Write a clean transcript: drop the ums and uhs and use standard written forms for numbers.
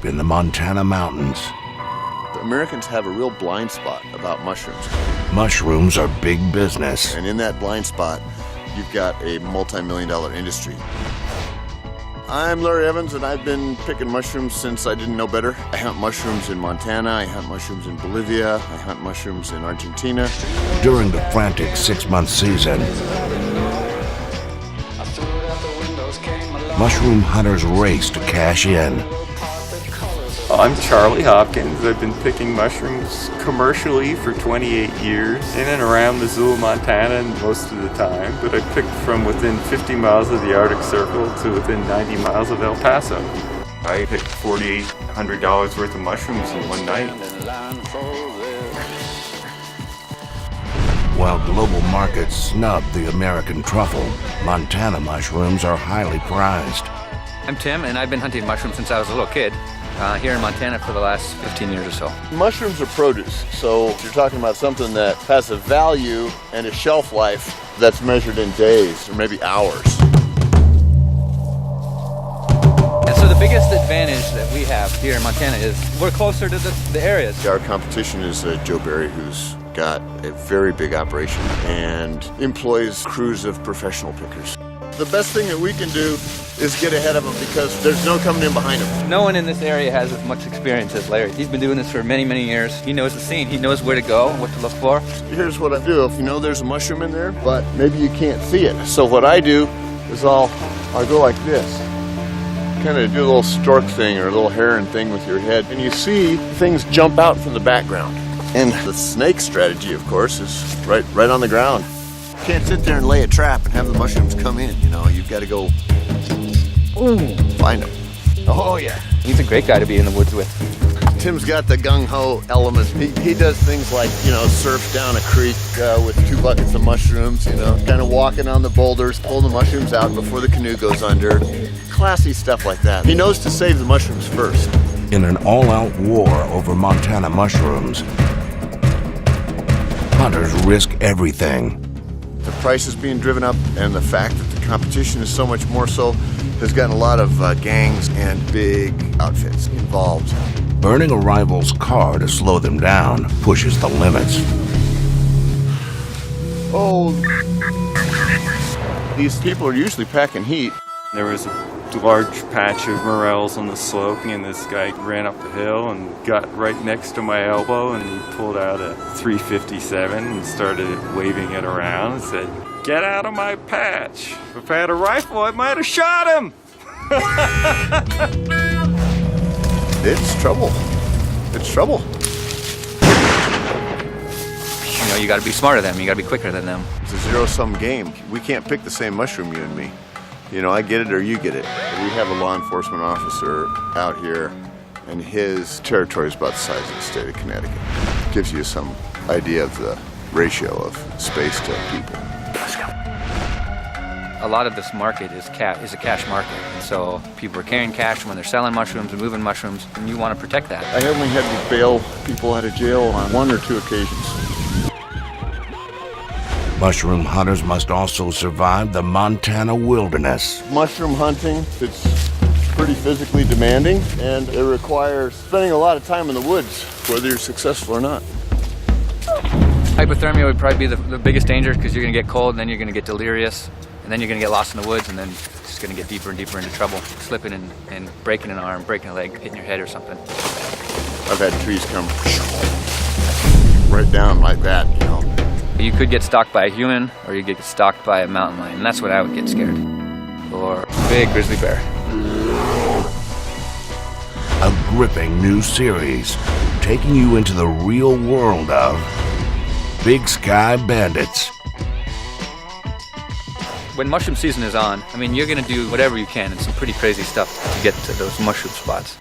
deep in the Montana mountains. Americans have a real blind spot about mushrooms. Mushrooms are big business. And in that blind spot, you've got a multi-million-dollar industry. I'm Larry Evans, and I've been picking mushrooms since I didn't know better. I hunt mushrooms in Montana, I hunt mushrooms in Bolivia, I hunt mushrooms in Argentina. During the frantic 6-month season, mushroom hunters race to cash in. I'm Charlie Hopkins. I've been picking mushrooms commercially for 28 years, in and around Missoula, Montana most of the time, but I picked from within 50 miles of the Arctic Circle to within 90 miles of El Paso. I picked $4,800 worth of mushrooms in one night. While global markets snub the American truffle, Montana mushrooms are highly prized. I'm Tim, and I've been hunting mushrooms since I was a little kid. Here in Montana for the last 15 years or so. Mushrooms are produce, so you're talking about something that has a value and a shelf life that's measured in days or maybe hours. And so the biggest advantage that we have here in Montana is we're closer to the areas. Our competition is Joe Barry, who's got a very big operation and employs crews of professional pickers. The best thing that we can do is get ahead of them because there's no coming in behind them. No one in this area has as much experience as Larry. He's been doing this for many, many years. He knows the scene. He knows where to go, what to look for. Here's what I do. If you know there's a mushroom in there, but maybe you can't see it. So what I do is I'll go like this. Kind of do a little stork thing or a little heron thing with your head, and you see things jump out from the background. And the snake strategy, of course, is right on the ground. You can't sit there and lay a trap and have the mushrooms come in, you know. You've got to go find them. Oh, yeah. He's a great guy to be in the woods with. Tim's got the gung-ho element. He does things like, surf down a creek with 2 buckets of mushrooms, kind of walking on the boulders, pull the mushrooms out before the canoe goes under. Classy stuff like that. He knows to save the mushrooms first. In an all-out war over Montana mushrooms, hunters risk everything. The price is being driven up, and the fact that the competition is so much more so has gotten a lot of gangs and big outfits involved. Burning a rival's car to slow them down pushes the limits. Oh, these people are usually packing heat. There was a large patch of morels on the slope, and this guy ran up the hill and got right next to my elbow, and he pulled out a .357 and started waving it around and said, "Get out of my patch. If I had a rifle, I might have shot him." It's trouble. It's trouble. You got to be smarter than them. You got to be quicker than them. It's a zero-sum game. We can't pick the same mushroom, you and me. I get it or you get it. We have a law enforcement officer out here, and his territory is about the size of the state of Connecticut. Gives you some idea of the ratio of space to people. A lot of this market is a cash market, and so people are carrying cash when they're selling mushrooms and moving mushrooms, and you want to protect that. I only had to bail people out of jail on 1 or 2 occasions. Mushroom hunters must also survive the Montana wilderness. Mushroom hunting, it's pretty physically demanding, and it requires spending a lot of time in the woods, whether you're successful or not. Hypothermia would probably be the biggest danger because you're going to get cold, and then you're going to get delirious, and then you're going to get lost in the woods, and then it's just going to get deeper and deeper into trouble. Slipping and breaking an arm, breaking a leg, hitting your head or something. I've had trees come right down like that, You could get stalked by a human, or you get stalked by a mountain lion, and that's when I would get scared. Or a big grizzly bear. A gripping new series, taking you into the real world of Big Sky Bandits. When mushroom season is on, you're going to do whatever you can and some pretty crazy stuff to get to those mushroom spots.